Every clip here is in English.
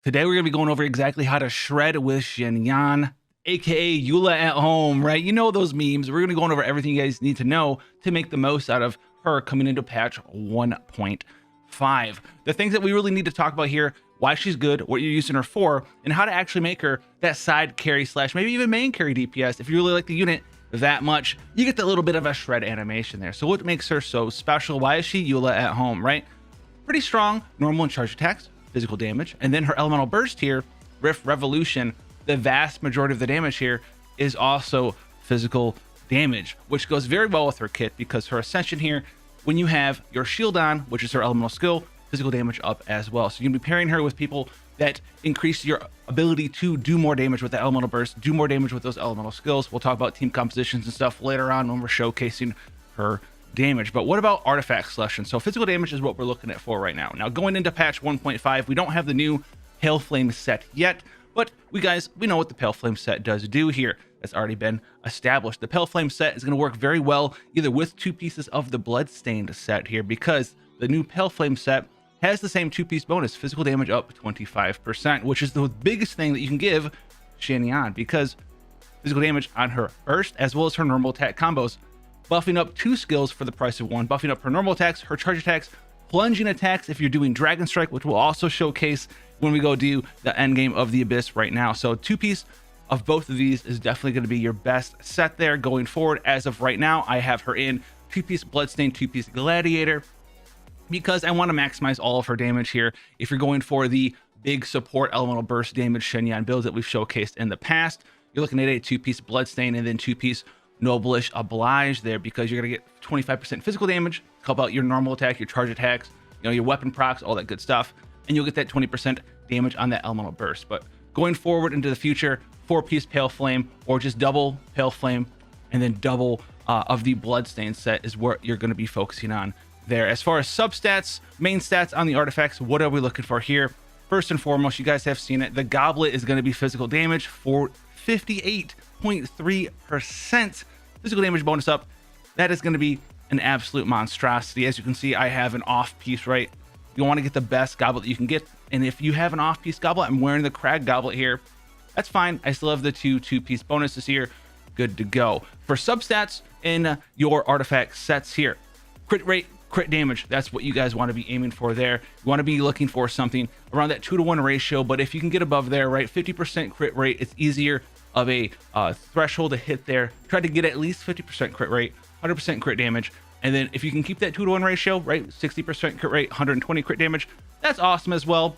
Today we're going to be going over exactly how to shred with Xinyan, aka Eula at home, right? You know those memes. We're going to be going over everything you guys need to know to make the most out of her coming into patch 1.5. The things that we really need to talk about here, why she's good, what you're using her for, and how to actually make her that side carry slash maybe even main carry DPS. If you really like the unit that much, you get that little bit of a shred animation there. So what makes her so special? Why is she Eula at home, right? Pretty strong, normal and charge attacks, physical damage, and then her elemental burst here, Rift Revolution, the vast majority of the damage here is also physical damage, which goes very well with her kit because her ascension here, when you have your shield on, which is her elemental skill, physical damage up as well. So you can be pairing her with people that increase your ability to do more damage with the elemental burst, do more damage with those elemental skills. We'll talk about team compositions and stuff later on when we're showcasing her damage. But what about artifact selection? So physical damage is what we're looking at for right now. Now going into patch 1.5, we don't have the new Pale Flame set yet, but we know what the Pale Flame set does do here. That's already been established. The Pale Flame set is going to work very well either with two pieces of the Bloodstained set here, because the new Pale Flame set has the same two-piece bonus, physical damage up 25%, which is the biggest thing that you can give Xinyan, because physical damage on her burst as well as her normal attack combos, buffing up two skills for the price of one, buffing up her normal attacks, her charge attacks, plunging attacks if you're doing Dragon Strike, which we'll also showcase when we go do the end game of the Abyss right now. So two-piece of both of these is definitely going to be your best set there going forward. As of right now, I have her in two-piece Bloodstained, two-piece Gladiator, because I want to maximize all of her damage here. If you're going for the big support elemental burst damage Xinyan builds that we've showcased in the past, you're looking at a two-piece Bloodstained and then two-piece Noblish Oblige there, because you're going to get 25% physical damage, help out your normal attack, your charge attacks, your weapon procs, all that good stuff, and you'll get that 20% damage on that elemental burst. But going forward into the future, four-piece Pale Flame or just double Pale Flame and then double of the Bloodstained set is what you're going to be focusing on there. As far as substats, main stats on the artifacts, what are we looking for here? First and foremost, you guys have seen it, the goblet is going to be physical damage for 58.3% physical damage bonus up. That is going to be an absolute monstrosity. As you can see, I have an off piece, right? You want to get the best goblet that you can get, and if you have an off piece goblet, I'm wearing the Crag goblet here, that's fine. I still have the two-piece bonuses here, good to go. For substats in your artifact sets here, crit rate, crit damage, that's what you guys want to be aiming for there. You want to be looking for something around that 2-to-1 ratio, but if you can get above there, right, 50% crit rate, it's easier of a threshold to hit there. Try to get at least 50% crit rate, 100% crit damage, and then if you can keep that 2-to-1 ratio, right, 60% crit rate, 120 crit damage, that's awesome as well.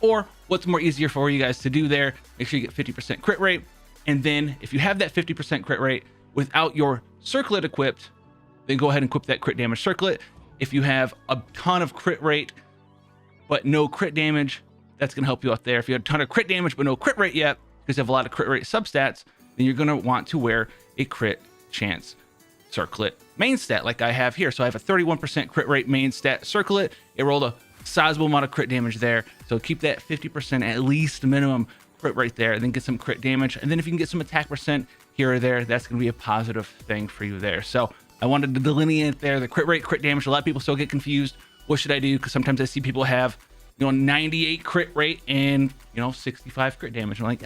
Or what's more easier for you guys to do there, make sure you get 50% crit rate, and then if you have that 50% crit rate without your circlet equipped, then go ahead and equip that crit damage circlet. If you have a ton of crit rate but no crit damage, that's going to help you out there. If you have a ton of crit damage but no crit rate yet, because you have a lot of crit rate substats, then you're going to want to wear a crit chance circlet main stat like I have here. So I have a 31% crit rate main stat circlet. It rolled a sizable amount of crit damage there, so keep that 50% at least minimum crit rate there, and then get some crit damage, and then if you can get some attack percent here or there, that's going to be a positive thing for you there. So I wanted to delineate there the crit rate, crit damage. A lot of people still get confused. What should I do? Because sometimes I see people have 98 crit rate and 65 crit damage. I'm like,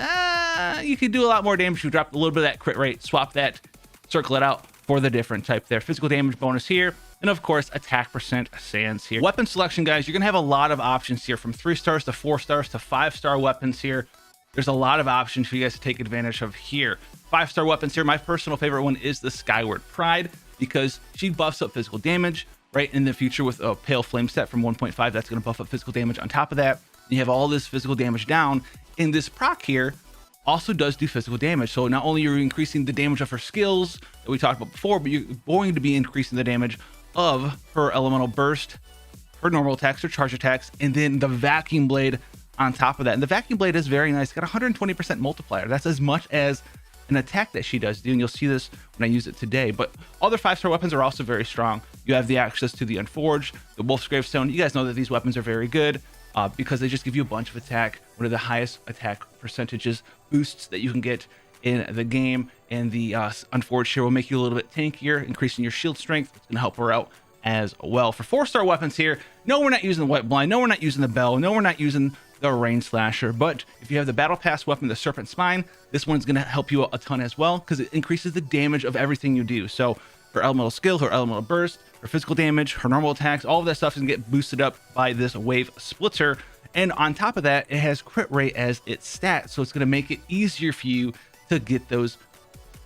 you could do a lot more damage. You drop a little bit of that crit rate, swap that circlet out for the different type there. Physical damage bonus here, and of course attack percent sands here. Weapon selection, guys, you're gonna have a lot of options here, from 3 stars to 4 stars to 5-star weapons here. There's a lot of options for you guys to take advantage of here. 5-star weapons here, my personal favorite one is the Skyward Pride, because she buffs up physical damage, right? In the future with a Pale Flame set from 1.5, that's going to buff up physical damage. On top of that, you have all this physical damage down, and this proc here also does do physical damage. So not only are you increasing the damage of her skills that we talked about before, but you're going to be increasing the damage of her elemental burst, her normal attacks, her charge attacks, and then the Vacuum Blade on top of that. And the Vacuum Blade is very nice. It's got 120% multiplier. That's as much as an attack that she does do, and you'll see this when I use it today. But other 5-star weapons are also very strong. You have the access to the Unforged, the Wolf's Gravestone. You guys know that these weapons are very good because they just give you a bunch of attack, one of the highest attack percentages boosts that you can get in the game. And the Unforged here will make you a little bit tankier, increasing your shield strength. It's going to help her out as well. For 4-star weapons here, no, we're not using the Wet Blind. No, we're not using the Bell. No, we're not using the Rain Slasher. But if you have the Battle Pass weapon, the Serpent Spine, this one's going to help you a ton as well, because it increases the damage of everything you do. So her elemental skill, her elemental burst, her physical damage, her normal attacks, all of that stuff is going to get boosted up by this Wave Splitter. And on top of that, it has crit rate as its stat, so it's going to make it easier for you to get those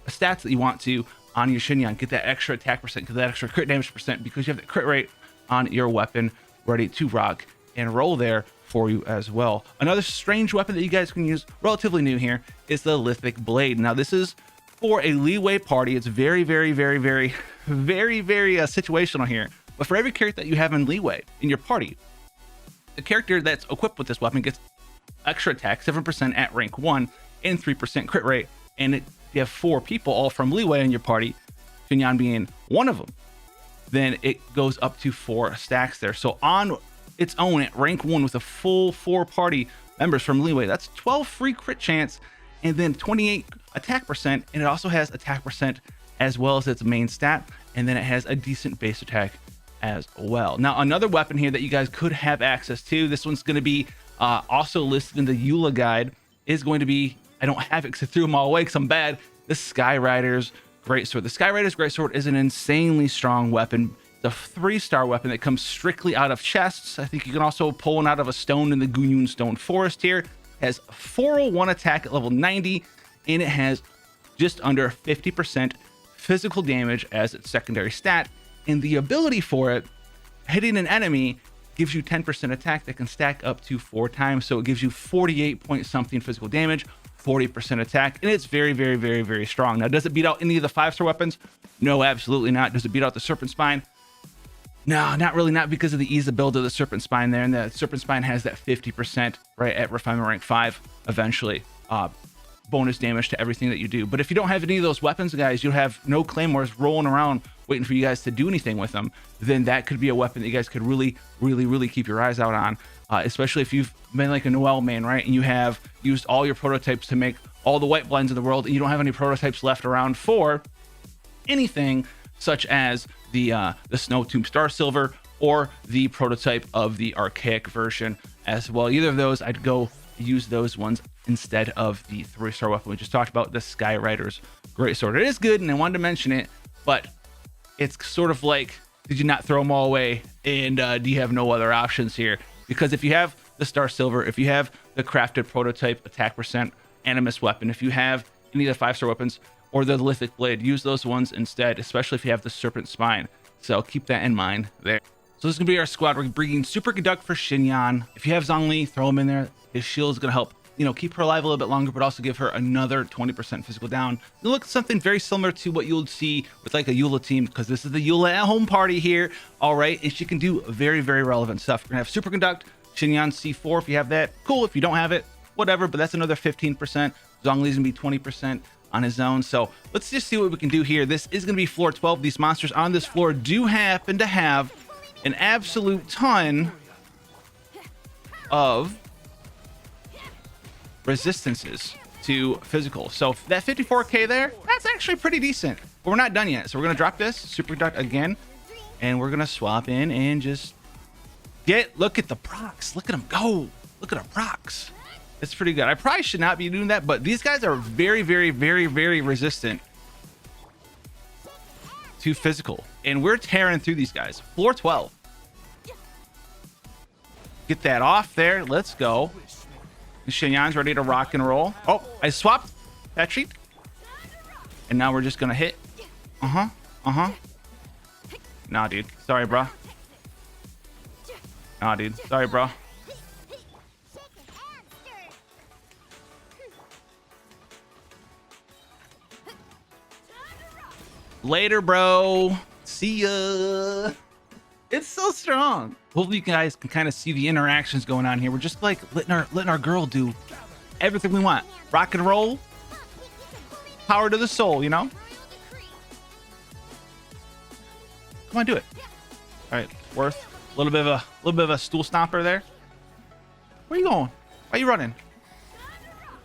stats that you want to on your Xinyan. Get that extra attack percent, get that extra crit damage percent, because you have the crit rate on your weapon ready to rock and roll there for you as well. Another strange weapon that you guys can use, relatively new here, is the Lithic Blade. Now this is for a leeway party. It's very situational here. But for every character that you have in leeway in your party, the character that's equipped with this weapon gets extra attack, 7% at rank 1 and 3% crit rate. And if you have 4 people all from leeway in your party, Xinyan being one of them, then it goes up to 4 stacks there. So on its own at rank 1 with a full 4 party members from leeway, that's 12 free crit chance and then 28 attack percent. And it also has attack percent as well as its main stat. And then it has a decent base attack as well. Now, another weapon here that you guys could have access to, this one's going to be also listed in the EULA guide, is going to be, I don't have it because I threw them all away because I'm bad, the Skyrider's Greatsword. The Skyrider's Greatsword is an insanely strong weapon. It's a 3-star weapon that comes strictly out of chests. I think you can also pull one out of a stone in the Gunyun Stone Forest here. It has 401 attack at level 90, and it has just under 50% physical damage as its secondary stat. And the ability for it, hitting an enemy, gives you 10% attack that can stack up to 4 times. So it gives you 48 point something physical damage, 40% attack, and it's very strong. Now, does it beat out any of the 5-star weapons? No, absolutely not. Does it beat out the Serpent Spine? No, not really, not because of the ease of build of the Serpent Spine there. And the Serpent Spine has that 50% right at Refinement Rank 5 eventually. Bonus damage to everything that you do. But if you don't have any of those weapons, guys, you'll have no claymores rolling around waiting for you guys to do anything with them. Then that could be a weapon that you guys could really keep your eyes out on, especially if you've been like a Noelle main, right? And you have used all your prototypes to make all the white blends in the world, and you don't have any prototypes left around for anything such as the Snow Tomb Star Silver or the prototype of the Archaic version as well. Either of those, I'd go use those ones instead of the 3-star weapon we just talked about, the Skyrider's Greatsword. It is good, and I wanted to mention it, but it's sort of like, did you not throw them all away? And do you have no other options here? Because if you have the Star Silver, if you have the crafted prototype attack percent Animus weapon, if you have any of the 5-star weapons or the Lithic Blade, use those ones instead, especially if you have the Serpent Spine. So keep that in mind there. So this is going to be our squad. We're bringing Super Conduct for Xinyan. If you have Zhongli, throw him in there. His shield is going to help, keep her alive a little bit longer, but also give her another 20% physical down. You'll look at something very similar to what you'll see with like a EULA team, because this is the EULA at home party here. All right. And she can do very relevant stuff. We're going to have Super Conduct, Xinyan C4. If you have that, cool. If you don't have it, whatever, but that's another 15%. Zhongli's going to be 20% on his own. So let's just see what we can do here. This is going to be floor 12. These monsters on this floor do happen to have an absolute ton of resistances to physical. So that 54k there, that's actually pretty decent. But we're not done yet. So we're going to drop this Super Conduct again, and we're going to swap in and just look at the procs. Look at them go. Look at our procs. It's pretty good. I probably should not be doing that, but these guys are very resistant to physical, and we're tearing through these guys. Floor 12. Get that off there. Let's go. Xinyan's ready to rock and roll. Oh, I swapped that sheet, and now we're just gonna hit. Nah, dude. Sorry, bro. Nah, dude. Sorry, bro. Later, bro. See ya. It's so strong. Hopefully you guys can kind of see the interactions going on here. We're just like letting our girl do everything we want. Rock and roll. Power to the soul, Come on, do it. All right, Worth. A little bit of a stool stomper there. Where you going? Why are you running?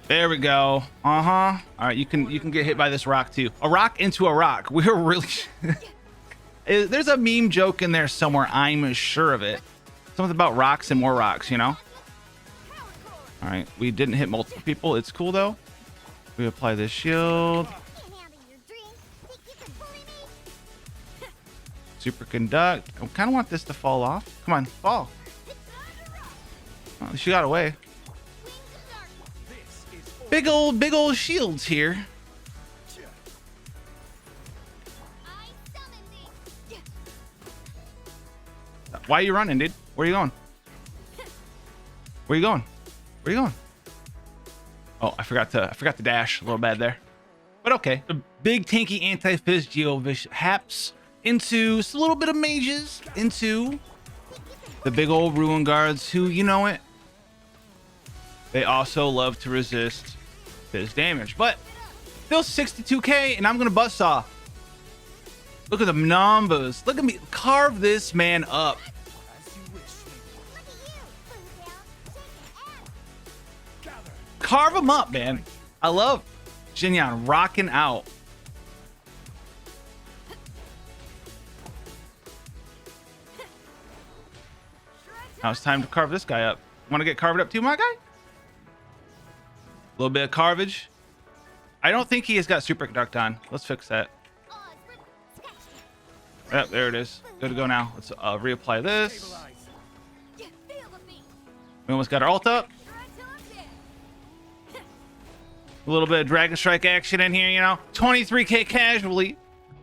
There we go. All right, you can get hit by this rock too. A rock into a rock. We're really there's a meme joke in there somewhere, I'm sure of it. Something about rocks and more rocks, All right, we didn't hit multiple people. It's cool though. We apply this shield. Super conduct. I kind of want this to fall off. Come on, fall. Oh, she got away. Big old shields here. Why are you running, dude? Where are you going? Where you going? Where you going? Oh, I forgot to dash. A little bad there. But okay. The big tanky anti-fizz Geovish haps into just a little bit of mages into the big old ruin guards who, you know it, they also love to resist fizz damage. But still 62k, and I'm gonna buzzsaw. Look at the numbers. Look at me carve this man up. Carve him up, man. I love Xinyan rocking out. Now it's time to carve this guy up. Want to get carved up too, my guy? A little bit of carvage. I don't think he has got super conduct on. Let's fix that. Yep, there it is. Good to go now. Let's reapply this. We almost got our ult up. A little bit of Dragon Strike action in here, you know. 23k casually.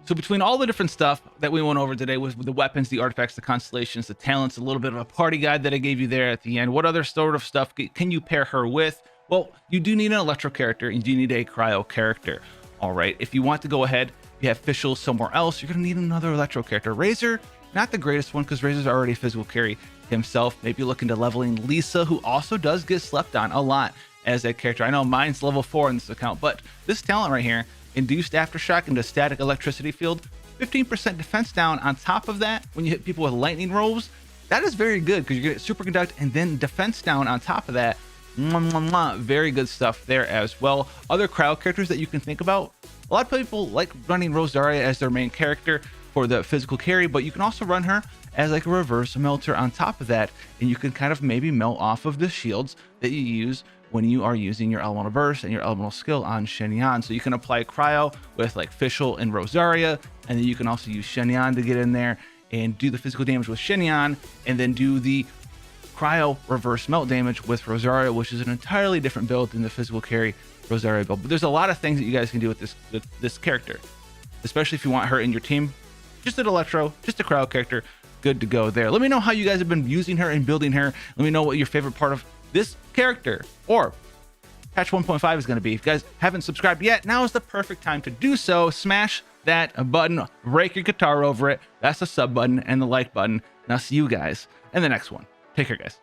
So between all the different stuff that we went over today with the weapons, the artifacts, the constellations, the talents, a little bit of a party guide that I gave you there at the end, what other sort of stuff can you pair her with? Well, you do need an Electro character. You do need a Cryo character. All right. If you want to go ahead, you have Fischl somewhere else, you're going to need another Electro character. Razor, not the greatest one because Razor's already physical carry himself. Maybe look into leveling Lisa, who also does get slept on a lot as a character. I know mine's level 4 in this account, but this talent right here, Induced Aftershock into Static Electricity Field, 15% defense down on top of that when you hit people with lightning rolls. That is very good because you get super conduct and then defense down on top of that. Very good stuff there as well. Other crowd characters that you can think about. A lot of people like running Rosaria as their main character for the physical carry, but you can also run her as like a reverse melter on top of that, and you can kind of maybe melt off of the shields that you use when you are using your elemental burst and your elemental skill on Xinyan. So you can apply cryo with like Fischl and Rosaria, and then you can also use Xinyan to get in there and do the physical damage with Xinyan, and then do the cryo reverse melt damage with Rosaria, which is an entirely different build than the physical carry Rosaria build. But there's a lot of things that you guys can do with this character, especially if you want her in your team. Just an Electro, just a cryo character, good to go there. Let me know how you guys have been using her and building her. Let me know what your favorite part of this character or patch 1.5 is going to be. If you guys haven't subscribed yet, now is the perfect time to do so. Smash that button, break your guitar over it. That's the sub button and the like button. And I'll see you guys in the next one. Take care, guys.